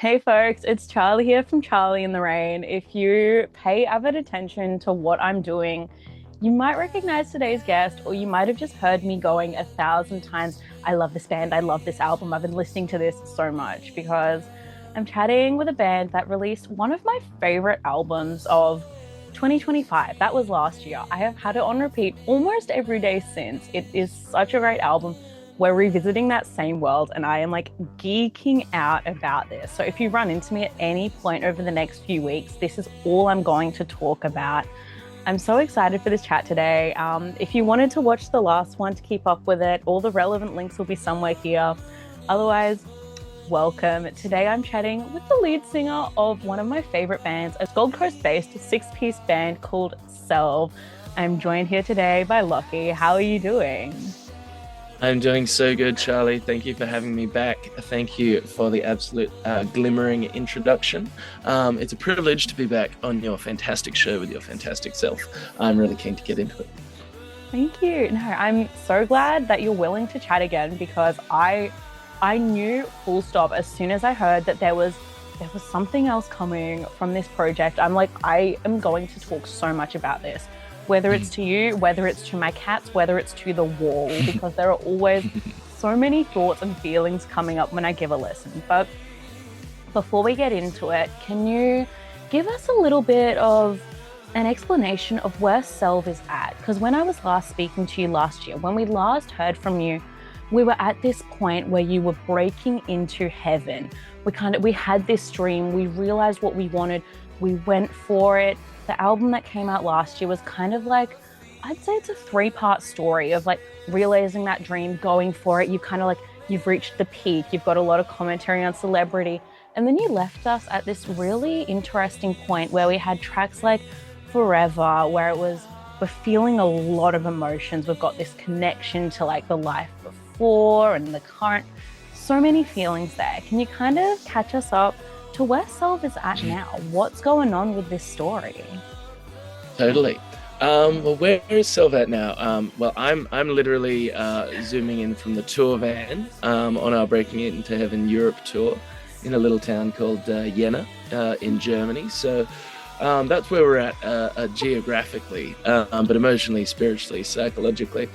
Hey folks, it's Charlie here from Charlie in the Rain. If you pay avid attention to what I'm doing, you might recognize today's guest, or you might have just heard me going 1,000 times. I love this band. I love this album. I've been listening to this so much because I'm chatting with a band that released one of my favorite albums of 2025. That was last year. I have had it on repeat almost every day since. It is such a great album. We're revisiting that same world, and I am like geeking out about this. So, if you run into me at any point over the next few weeks, this is all I'm going to talk about. I'm so excited for this chat today. If you wanted to watch the last one to keep up with it, all the relevant links will be somewhere here. Otherwise, welcome. Today I'm chatting with the lead singer of one of my favorite bands, a Gold Coast based six-piece band called Selve. I'm joined here today by Lockie. How are you doing? I'm doing so good, Charlie. Thank you for having me back. Thank you for the absolute glimmering introduction. It's a privilege to be back on your fantastic show with your fantastic self. I'm really keen to get into it. Thank you. No, I'm so glad that you're willing to chat again because I knew full stop as soon as I heard that there was something else coming from this project. I'm like, I am going to talk so much about this, whether it's to you, whether it's to my cats, whether it's to the wall, because there are always so many thoughts and feelings coming up when I give a listen. But before we get into it, can you give us a little bit of an explanation of where Selve is at? Because when I was last speaking to you last year, when we last heard from you, we were at this point where you were breaking into heaven. We had this dream, we realized what we wanted, we went for it. The album that came out last year was kind of like, I'd say it's a three-part story of like realizing that dream, going for it. You kind of like, you've reached the peak, you've got a lot of commentary on celebrity. And then you left us at this really interesting point where we had tracks like Forever, where it was, we're feeling a lot of emotions. We've got this connection to like the life before and the current, so many feelings there. Can you kind of catch us up to where Selve is at now? What's going on with this story? Totally. Well, where is Selve at now? Well, I'm literally zooming in from the tour van on our Breaking Into Heaven Europe tour in a little town called Jena in Germany. So that's where we're at geographically, but emotionally, spiritually, psychologically.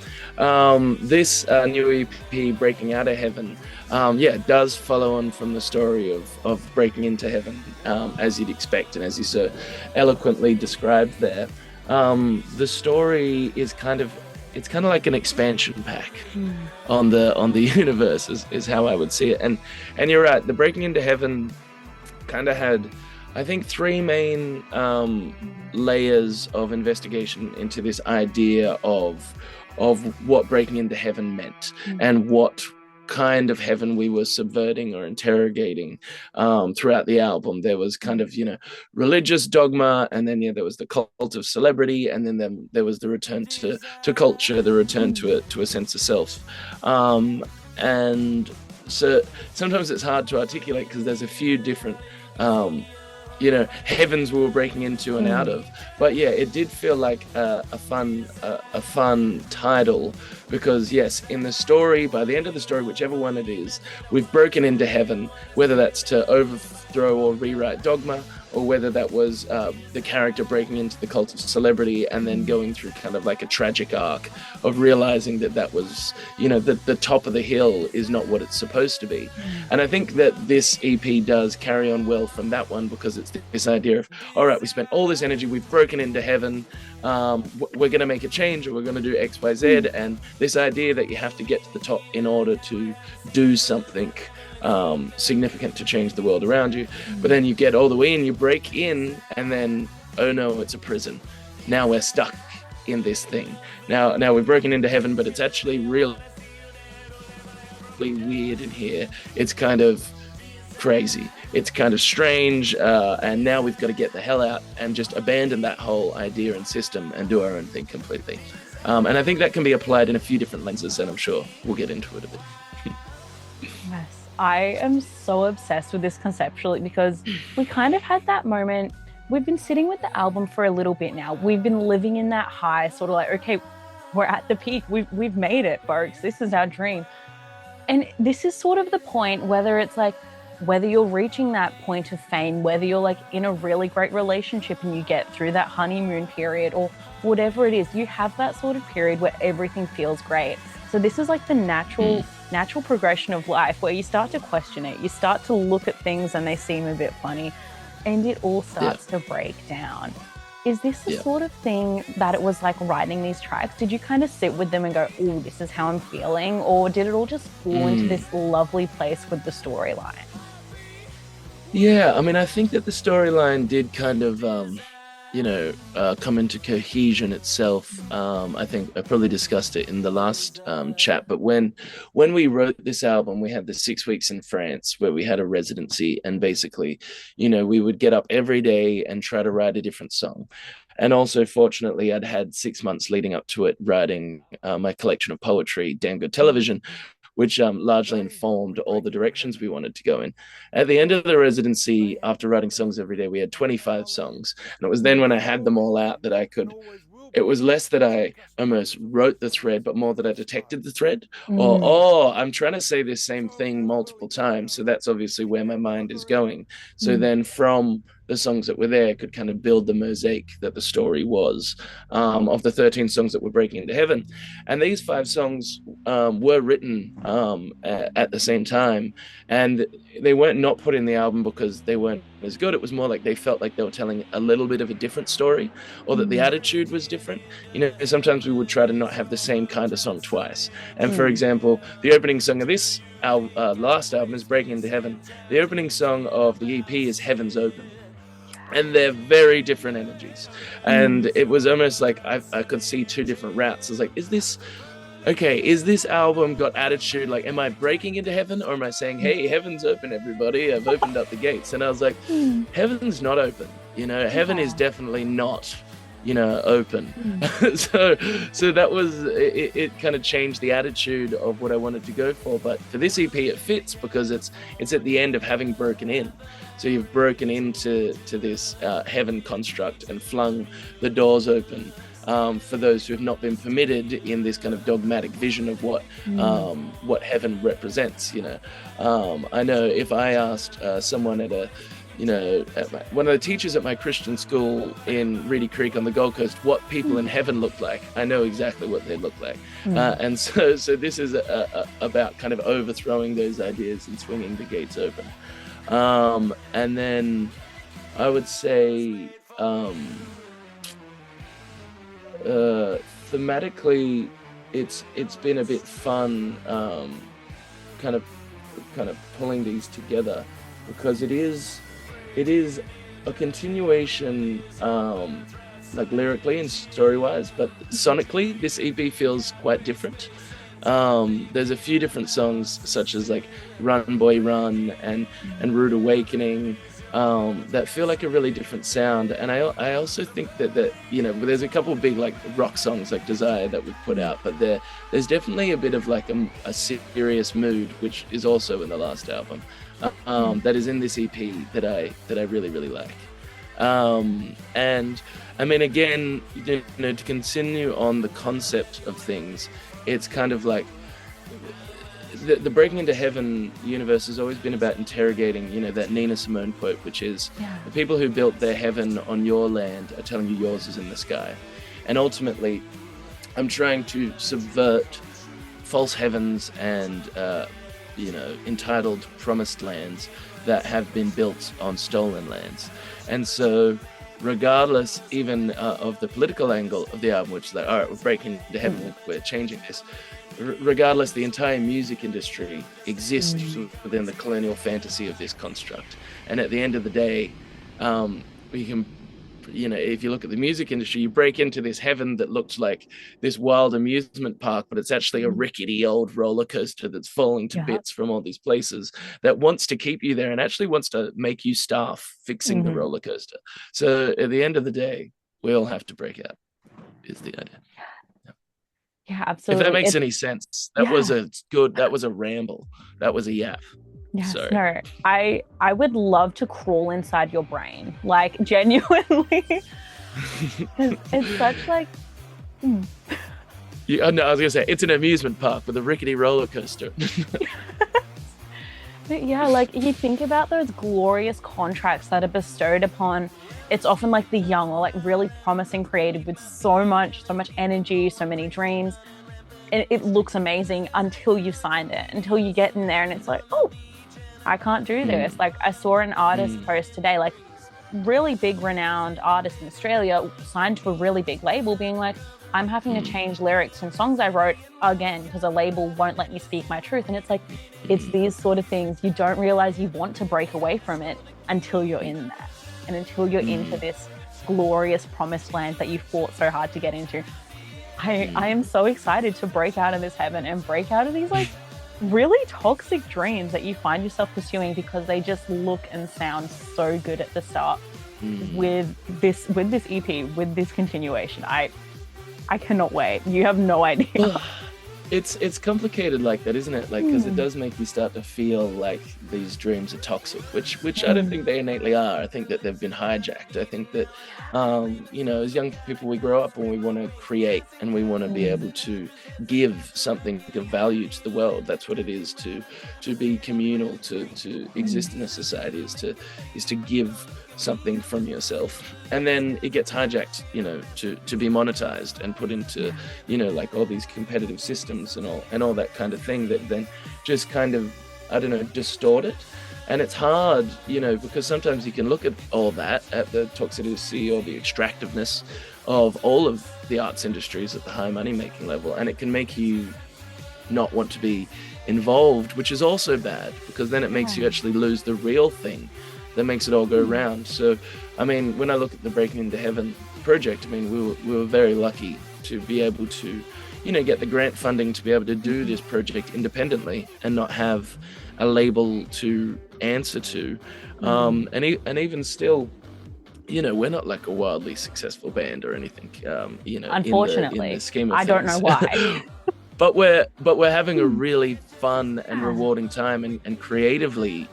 This new EP, Breaking Outta Heaven, does follow on from the story of breaking into heaven, as you'd expect and as you so eloquently described there. The story is it's kind of like an expansion pack on the universe is how I would see it. And you're right, the Breaking Into Heaven kind of had, I think, three main layers of investigation into this idea of what breaking into heaven meant and what kind of heaven we were subverting or interrogating throughout the album. There was kind of, religious dogma, and then there was the cult of celebrity, and then there was the return to culture, the return to a sense of self. And so sometimes it's hard to articulate because there's a few different heavens we were breaking into and out of. But yeah, it did feel like a fun title because yes, in the story, by the end of the story, whichever one it is, we've broken into heaven, whether that's to overthrow or rewrite dogma, or whether that was the character breaking into the cult of celebrity and then going through kind of like a tragic arc of realizing that was, the top of the hill is not what it's supposed to be. And I think that this EP does carry on well from that one because it's this idea of, all right, we spent all this energy, we've broken into heaven, we're going to make a change, or we're going to do X, Y, Z, and this idea that you have to get to the top in order to do something significant to change the world around you. But then you get all the way in, you break in, and then, oh no, it's a prison. Now we're stuck in this thing. Now we've broken into heaven, but it's actually really weird in here. It's kind of crazy. It's kind of strange, and now we've got to get the hell out and just abandon that whole idea and system and do our own thing completely. And I think that can be applied in a few different lenses, and I'm sure we'll get into it a bit. Yes, I am so obsessed with this conceptually because we kind of had that moment. We've been sitting with the album for a little bit now. We've been living in that high, sort of like, okay, we're at the peak. We've made it, folks. This is our dream. And this is sort of the point, whether it's like whether you're reaching that point of fame, whether you're like in a really great relationship and you get through that honeymoon period or whatever it is, you have that sort of period where everything feels great. So this is like the natural progression of life where you start to question it. You start to look at things and they seem a bit funny and it all starts to break down. Is this the sort of thing that it was like writing these tracks? Did you kind of sit with them and go, oh, this is how I'm feeling? Or did it all just fall into this lovely place with the storyline? Yeah, I mean, I think that the storyline did kind of, come into cohesion itself. I think I probably discussed it in the last chat, but when we wrote this album, we had the 6 weeks in France where we had a residency, and basically, we would get up every day and try to write a different song. And also, fortunately, I'd had 6 months leading up to it writing my collection of poetry, Damn Good Television, which largely informed all the directions we wanted to go in. At the end of the residency, after writing songs every day, we had 25 songs. And it was then when I had them all out that it was less that I almost wrote the thread, but more that I detected the thread. Or, I'm trying to say this same thing multiple times. So that's obviously where my mind is going. So then from the songs that were there, could kind of build the mosaic that the story was, of the 13 songs that were Breaking Into Heaven. And these 5 songs were written at the same time. And they weren't not put in the album because they weren't as good. It was more like they felt like they were telling a little bit of a different story, or that the attitude was different. Sometimes we would try to not have the same kind of song twice. And for example, the opening song of this last album is Breaking Into Heaven. The opening song of the EP is Heaven's Open. And they're very different energies. And it was almost like I could see 2 different routes. I was like, is this album got attitude? Like, am I breaking into heaven, or am I saying, hey, heaven's open, everybody, I've opened up the gates? And I was like, heaven's not open. Heaven is definitely not, open. So that was, it kind of changed the attitude of what I wanted to go for. But for this EP, it fits because it's at the end of having broken in. So you've broken into this heaven construct and flung the doors open for those who have not been permitted in this kind of dogmatic vision of what heaven represents. I know if I asked someone at one of the teachers at my Christian school in Reedy Creek on the Gold Coast what people in heaven look like, I know exactly what they look like. And so this is about kind of overthrowing those ideas and swinging the gates open. And then I would say thematically it's been a bit fun kind of pulling these together, because it is a continuation like lyrically and story-wise, but sonically this EP feels quite different. There's a few different songs such as like Run Boy Run and Rude Awakening that feel like a really different sound. And I also think that there's a couple of big like rock songs like Desire that we've put out, but there's definitely a bit of like a serious mood, which is also in the last album, that is in this EP that I really, really like. And I mean, again, to continue on the concept of things, it's kind of like the Breaking Into Heaven universe has always been about interrogating, that Nina Simone quote, which is, the people who built their heaven on your land are telling you yours is in the sky. And ultimately, I'm trying to subvert false heavens and, entitled promised lands that have been built on stolen lands. And so regardless even of the political angle of the album, which is like, all right, we're breaking into heaven, we're changing this. Regardless, the entire music industry exists within the colonial fantasy of this construct. And at the end of the day, we can, if you look at the music industry, you break into this heaven that looks like this wild amusement park, but it's actually a rickety old roller coaster that's falling to bits from all these places that wants to keep you there and actually wants to make you staff fixing the roller coaster. So at the end of the day, we all have to break out, is the idea. Yeah, absolutely. If that makes any sense. That was a ramble. That was a yap. Yes, Sorry. no, I would love to crawl inside your brain, like genuinely. It's such like. No, I was gonna say it's an amusement park with a rickety roller coaster. But yeah, like you think about those glorious contracts that are bestowed upon, it's often like the young or like really promising creative with so much energy, so many dreams. It looks amazing until you signed it, until you get in there and it's like, oh, I can't do this. Mm, Like I saw an artist mm, post today, like really big renowned artist in Australia signed to a really big label being like, I'm having to mm, change lyrics and songs I wrote again because a label won't let me speak my truth. And it's like, it's mm, these sort of things you don't realize you want to break away from it until you're in there and until you're into mm, this glorious promised land that you fought so hard to get into. I mm. am so excited to break out of this heaven and break out of these like really toxic dreams that you find yourself pursuing because they just look and sound so good at the start Mm. with this EP, with this continuation. I cannot wait. You have no idea. Well, it's complicated like that, isn't it? Like, because it Mm, does make you start to feel like these dreams are toxic, which I don't mm, think they innately are. I think that they've been hijacked. I think that, as young people, we grow up and we want to create and we want to be mm, able to give something of value to the world. That's what it is to be communal, to mm, exist in a society, is to give something from yourself, and then it gets hijacked, to be monetized and put into, yeah. like all these competitive systems and all that kind of thing that then just kind of, I don't know, distort it. And it's hard, because sometimes you can look at all that, at the toxicity or the extractiveness of all of the arts industries at the high money making level, and it can make you not want to be involved, which is also bad because then it makes you Yeah. actually lose the real thing that makes it all go Mm, round. So, I mean, when I look at the Breaking Into Heaven project, I mean, we were very lucky to be able to, get the grant funding to be able to do mhm, this project independently and not have a label to answer to. mm. And even still, we're not like a wildly successful band or anything, in the Unfortunately, scheme of I don't know things. why. But we're having a Mm, really fun and yeah. rewarding time, and creatively,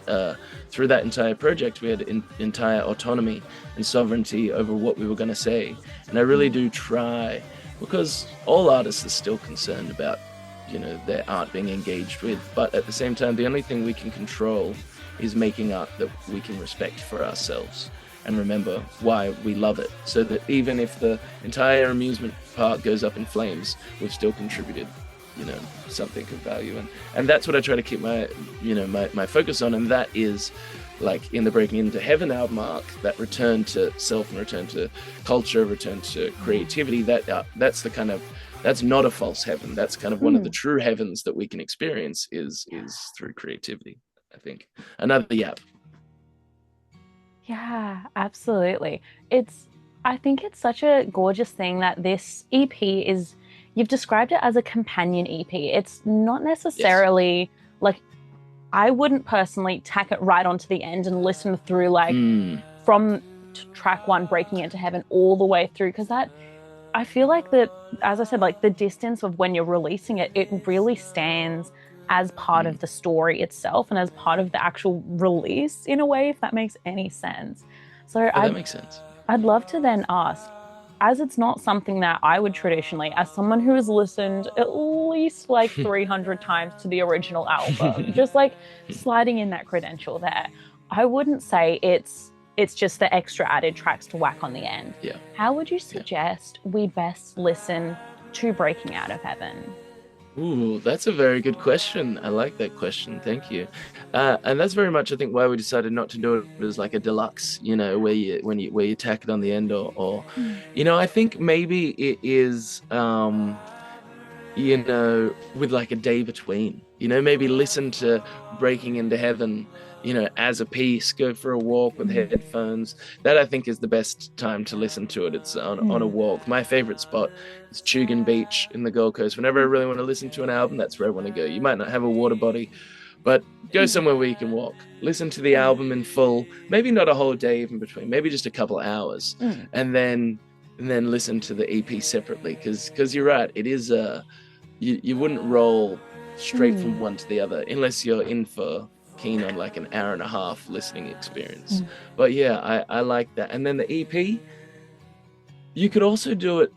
through that entire project we had entire autonomy and sovereignty over what we were going to say. And I really Mm, do try, because all artists are still concerned about, their art being engaged with, but at the same time the only thing we can control is making art that we can respect for ourselves and remember why we love it, so that even if the entire amusement park goes up in flames, we've still contributed, something of value. And that's what I try to keep my focus on. And that is, like, in the Breaking Into Heaven album arc, that return to self and return to culture, return to yeah. creativity. That's not a false heaven. That's kind of one of the Mm. true heavens that we can experience, is through creativity, I think. Another yap. Yeah, absolutely. It's, I think it's such a gorgeous thing that this EP is, you've described it as a companion EP. It's not Yes. necessarily like, I wouldn't personally tack it right onto the end and listen through like Mm, from track one, Breaking Into Heaven, all the way through. Because that, I feel like that, as I said, like the distance of when you're releasing it, it really stands as part mm. of the story itself and as part of the actual release in a way, if that makes any sense. So Yeah, that makes sense. I'd love to then ask, as it's not something that I would traditionally, as someone who has listened at least like 300 times to the original album, just like sliding in that credential there, I wouldn't say it's just the extra added tracks to whack on the end. Yeah, How would you yeah. suggest we best listen to Breaking Out of Heaven? Ooh, that's a very good question. I like that question. Thank you. And that's very much, I think, why we decided not to do it as like a deluxe, where you tack it on the end, or, Mm, I think maybe it is, with like a day between, maybe listen to Breaking Into Heaven, as a piece, go for a walk with mm, headphones. That, I think, is the best time to listen to it. It's on a mm, walk. My favorite spot is Chugan Beach in the Gold Coast. Whenever I really want to listen to an album, that's where I want to go. You might not have a water body, but go mm, somewhere where you can walk. Listen to the yeah. album in full, maybe not a whole day even between, maybe just a couple of hours, Mm, and then listen to the EP separately, because you're right, it is you wouldn't roll straight from mm, one to the other unless you're in for keen on like an hour and a half listening experience. mm, But yeah, I like that. And then the EP, you could also do it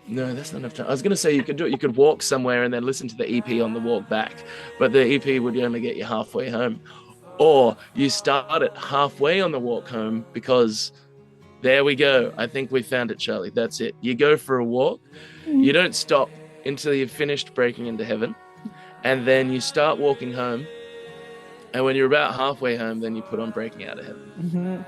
No, that's not enough time. I was going to say you could do it. You could walk somewhere and then listen to the EP on the walk back, but the EP would only get you halfway home. Or you start it halfway on the walk home because there we go. I think we found it, Charlie. That's it. You go for a walk. You don't stop until you've finished Breaking Into Heaven, and then you start walking home. And when you're about halfway home, then you put on Breaking Out of Heaven. Mm-hmm.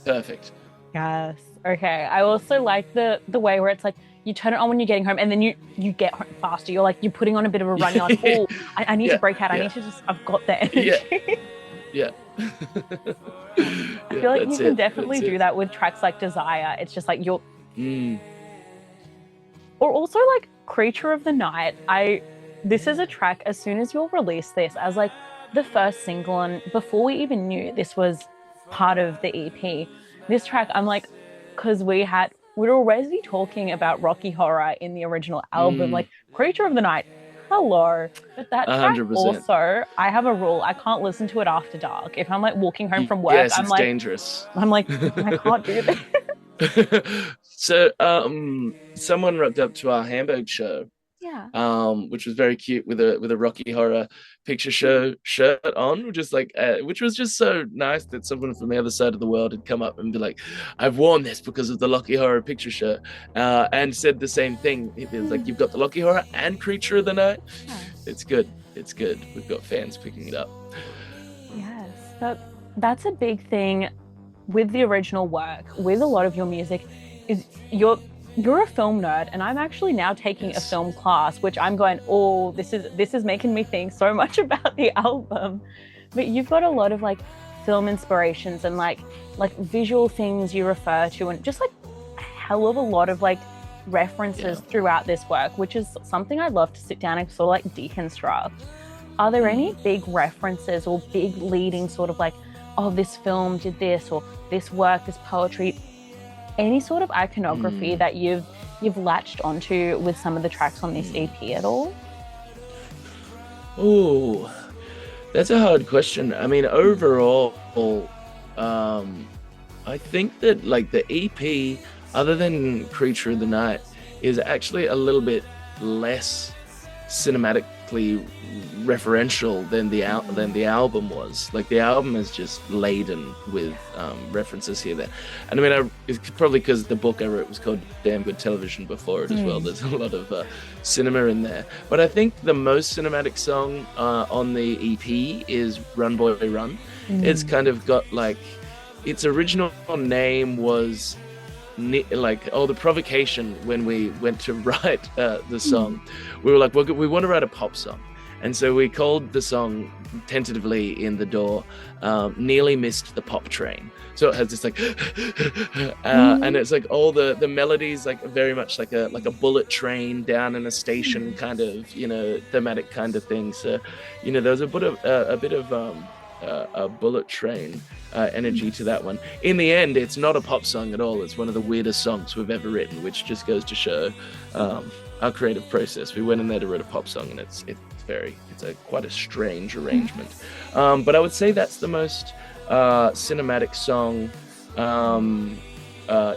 Perfect. Yes. Okay. I also like the way where it's like you turn it on when you're getting home and then you get home faster. You're like you're putting on a bit of a run. You're like, oh, I need to break out. I need to just I've got the energy. Yeah. I feel like you can definitely do that with tracks like Desire. It's just like you're or also like Creature of the Night. This is a track as soon as you'll release this as like the first single and before we even knew this was part of the EP. This track, I'm like, because we're already talking about Rocky Horror in the original album, like Creature of the Night. Hello. But that track 100%. also, I have a rule. I can't listen to it after dark. If I'm like walking home from work, yes, I'm it's like dangerous. I'm like, I can't do this. So someone rocked up to our Hamburg show. Yeah. Which was very cute with a Rocky Horror Picture Show shirt on, which was just so nice that someone from the other side of the world had come up and be like, "I've worn this because of the Rocky Horror Picture Show," and said the same thing. It was like, "You've got the Rocky Horror and Creature of the Night." Yeah. It's good. It's good. We've got fans picking it up. Yes, that's a big thing with the original work. With a lot of your music, is you're a film nerd, and I'm actually now taking a film class, which I'm going, oh, this is making me think so much about the album. But you've got a lot of like film inspirations and like visual things you refer to, and just like a hell of a lot of like references throughout this work, which is something I'd love to sit down and sort of like deconstruct. Are there any big references or big leading sort of like, oh, this film did this, or this work, this poetry, any sort of iconography that you've latched onto with some of the tracks on this EP at all? Oh, that's a hard question. I mean, overall, I think that like the EP, other than Creature of the Night, is actually a little bit less cinematically referential than the album was. Like the album is just laden with references here there, and I mean it's probably because the book I wrote was called Damn Good Television before it as well. There's a lot of cinema in there, but I think the most cinematic song on the EP is Run Boy Run. It's kind of got like, its original name was the provocation when we went to write the song. We were like, we want to write a pop song, and so we called the song tentatively in the door Nearly Missed the Pop Train. So it has this like and it's like all the melodies like very much like a bullet train down in a station kind of, thematic kind of thing. So there was a bit of a bullet train energy to that one. In the end, it's not a pop song at all. It's one of the weirdest songs we've ever written, which just goes to show our creative process. We went in there to write a pop song, and it's quite a strange arrangement. But I would say that's the most cinematic song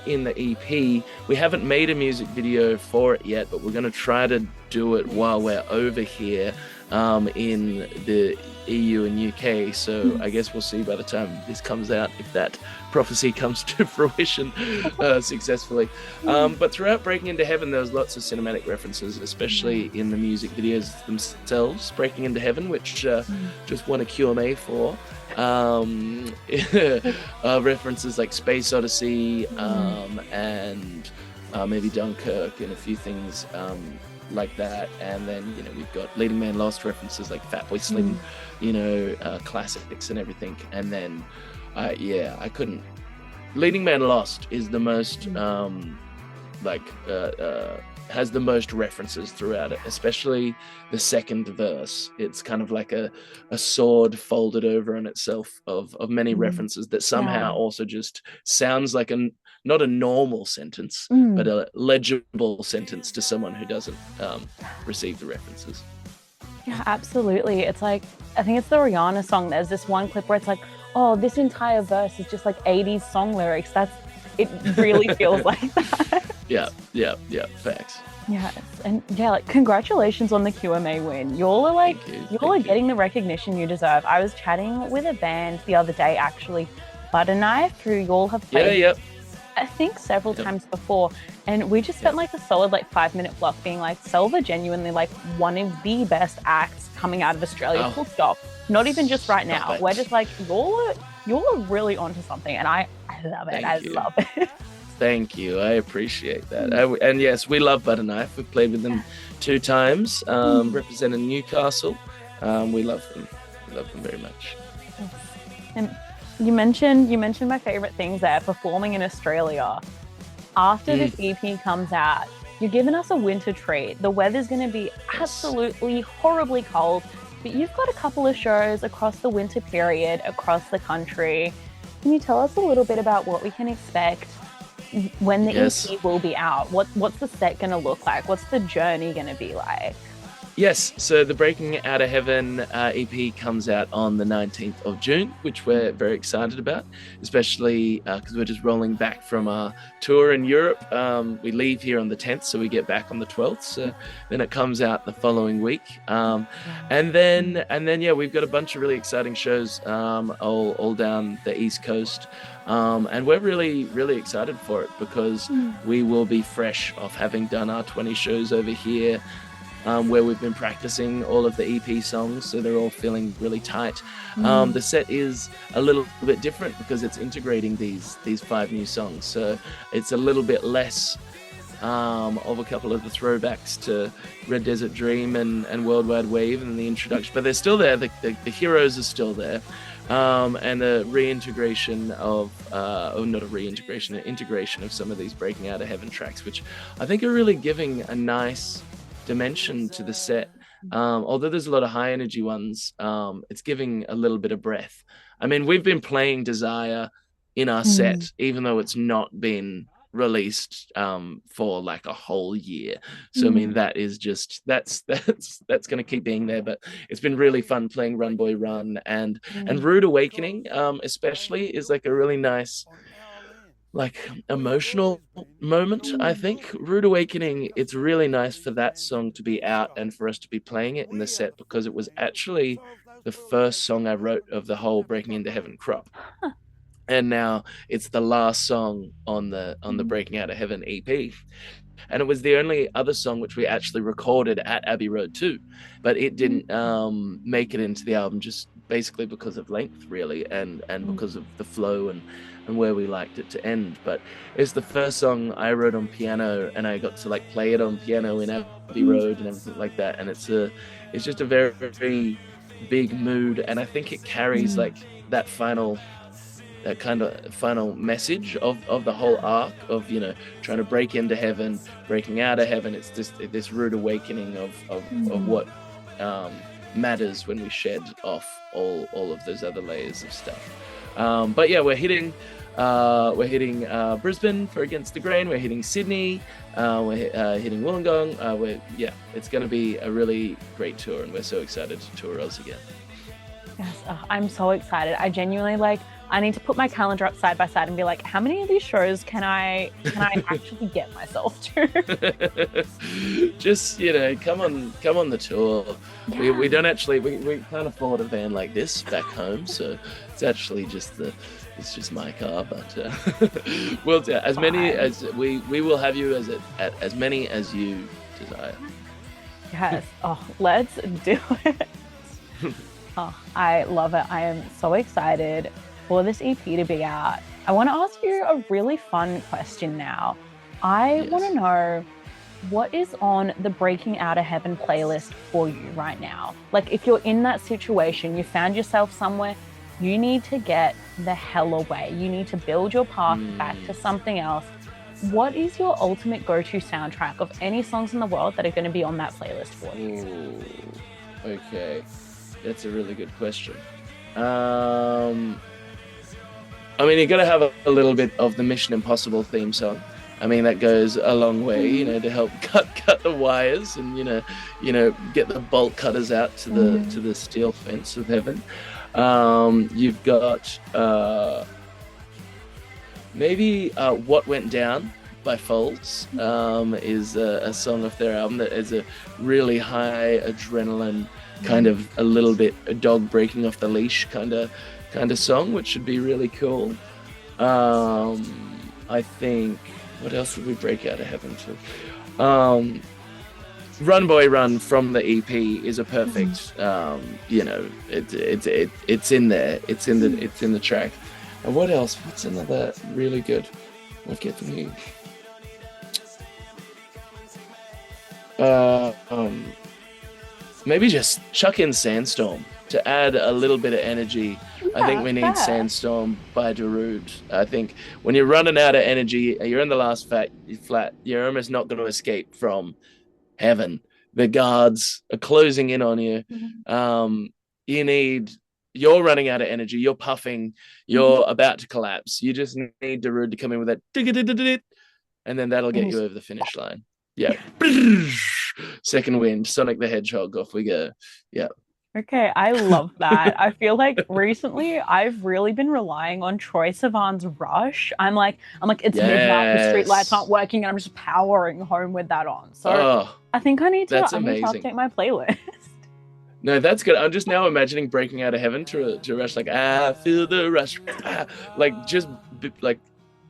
in the EP. We haven't made a music video for it yet, but we're going to try to do it while we're over here in the EU and UK. So I guess we'll see by the time this comes out if that prophecy comes to fruition successfully. But throughout Breaking Into Heaven, there was lots of cinematic references, especially in the music videos themselves. Breaking Into Heaven, which just won a QMA for. References like Space Odyssey and maybe Dunkirk and a few things like that. And then we've got Leading Man Lost references like Fatboy Slim, classics and everything. And then I couldn't. Leading Man Lost is the most has the most references throughout it, especially the second verse. It's kind of like a sword folded over on itself of many references that somehow also just sounds like not a normal sentence, but a legible sentence to someone who doesn't receive the references. Yeah, absolutely. It's like, I think it's the Rihanna song. There's this one clip where it's like, oh, this entire verse is just like 80s song lyrics. It really feels like that. Yeah. Facts. Yes, and yeah, like congratulations on the QMA win. Thank you. Y'all are Thank you. getting the recognition you deserve. I was chatting with a band the other day, actually, Butter Knife, who y'all have Yeah. played, Yep. I think, several Yep. times before, and we just spent Yep. like a solid like 5 minute block being like, Selve genuinely like one of the best acts coming out of Australia. Oh, Full stop. Not even just right stop now. We're it. just like y'all are really onto something, and I love it. I Thank you. love it. Thank you. I appreciate that. And yes, we love Butter Knife. We've played with them 2 times, representing Newcastle. We love them. We love them very much. And you mentioned my favorite things there, performing in Australia. After Mm, this EP comes out, you're giving us a winter treat. The weather's going to be yes. absolutely horribly cold, but you've got a couple of shows across the winter period across the country. Can you tell us a little bit about what we can expect when the Yes. EP will be out? What's the set going to look like? What's the journey going to be like? Yes, so the Breaking Out of Heaven EP comes out on the 19th of June, which we're very excited about, especially because we're just rolling back from our tour in Europe. We leave here on the 10th, so we get back on the 12th. So then it comes out the following week. And then, yeah, we've got a bunch of really exciting shows all down the East Coast. And we're really, really excited for it because we will be fresh off having done our 20 shows over here. Where we've been practicing all of the EP songs, so they're all feeling really tight. The set is a little bit different because it's integrating these 5 new songs, so it's a little bit less of a couple of the throwbacks to Red Desert Dream and Worldwide Wave and the introduction, but they're still there. The heroes are still there. And the reintegration of, not a reintegration, an integration of some of these Breaking Out of Heaven tracks, which I think are really giving a nice dimension to the set. Although there's a lot of high energy ones, it's giving a little bit of breath. I mean, we've been playing Desire in our Mm, set, even though it's not been released for like a whole year. So I mean, mm, that is just that's going to keep being there. But it's been really fun playing Run Boy Run and mm, Rude Awakening, especially is like a really nice like emotional moment. I mm, think Rude Awakening, it's really nice for that song to be out and for us to be playing it in the set because it was actually the first song I wrote of the whole Breaking Into Heaven crop, and now it's the last song on the mm, Breaking Out of Heaven EP, and it was the only other song which we actually recorded at Abbey Road too, but it didn't make it into the album just basically because of length, really, and mm, because of the flow and where we liked it to end. But it's the first song I wrote on piano, and I got to like play it on piano in Abbey mm, Road and everything like that, and it's just a very, very big mood, and I think it carries mm. like that kind of final message of the whole arc of, you know, trying to break into heaven, breaking out of heaven. It's just this rude awakening of Mm. what matters when we shed off all of those other layers of stuff. But yeah, we're hitting Brisbane for Against the Grain. We're hitting Sydney. We're hitting Wollongong. It's going to be a really great tour, and we're so excited to tour Oz again. Yes, I'm so excited. I genuinely like. I need to put my calendar up side by side and be like, how many of these shows can I actually get myself to? Just, you know, come on the tour. We Yeah. don't actually we can't afford a van like this back home, so it's just my car, but we'll as many Fine. as we will have you at as many as you desire. Yes. Oh, let's do it. Oh, I love it. I am so excited for this EP to be out. I want to ask you a really fun question now. I want to Yes. know what is on the Breaking Out of Heaven playlist for you right now? Like, if you're in that situation, you found yourself somewhere, you need to get the hell away. You need to build your path back to Mm. something else. What is your ultimate go-to soundtrack of any songs in the world that are going to be on that playlist for you? Ooh, okay. That's a really good question. Um, I mean, you got to have a little bit of the Mission Impossible theme song. I mean, that goes a long way, you know, to help cut the wires and get the bolt cutters out to the steel fence of heaven. You've got maybe What Went Down by Foals is a song off their album that is a really high adrenaline kind of a little bit a dog breaking off the leash kind of song, which should be really cool. I think what else would we break out of heaven to? Run Boy Run from the EP is a perfect it's in there. It's in the track. And what else? What's another really good? What gets me? Uh, um, Maybe just chuck in Sandstorm to add a little bit of energy. I think Yeah, we need fair. Sandstorm by Darude. I think when you're running out of energy, you're in the last flat, you're almost not going to escape from heaven. The guards are closing in on you. Mhm. Um, you need, you're running out of energy. You're puffing. Mhm. You're about to collapse. You just need Darude to come in with that, and then that'll And get you you just over the finish line. Yeah. Second wind, Sonic the Hedgehog, off we go. Yeah. Okay, I love that. I feel like recently I've really been relying on Troye Sivan's Rush. I'm like, it's midnight, the street lights aren't Yes. working, and I'm just powering home with that on. So Oh, I think that's I need to amazing. update my playlist. No, that's good. I'm just now imagining breaking out of heaven to rush like feel the rush, like just like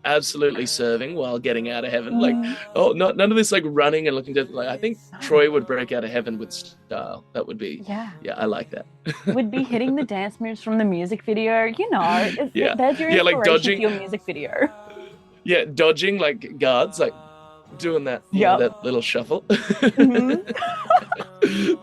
absolutely serving while getting out of heaven. Like Mm, oh, not none of this like running and looking to like. I think no. Troy would break out of heaven with style. That would be, Yeah. yeah, I like that. Would be hitting the dance moves from the music video. Yeah, There's your yeah, like inspiration for dodging, your music video. yeah, dodging like guards, like doing that, Yep. that little shuffle. Hmm.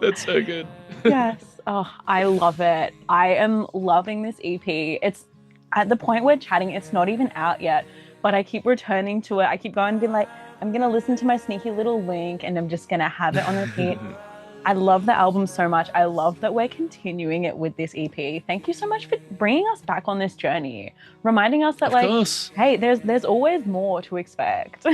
That's so good. Yes. Oh, I love it. I am loving this EP. It's at the point we're chatting, it's not even out yet, but I keep returning to it. I keep going and being like, I'm gonna listen to my sneaky little link and I'm just gonna have it on repeat. I love the album so much. I love that we're continuing it with this EP. Thank you so much for bringing us back on this journey, reminding us that Of like, course. hey, there's always more to expect.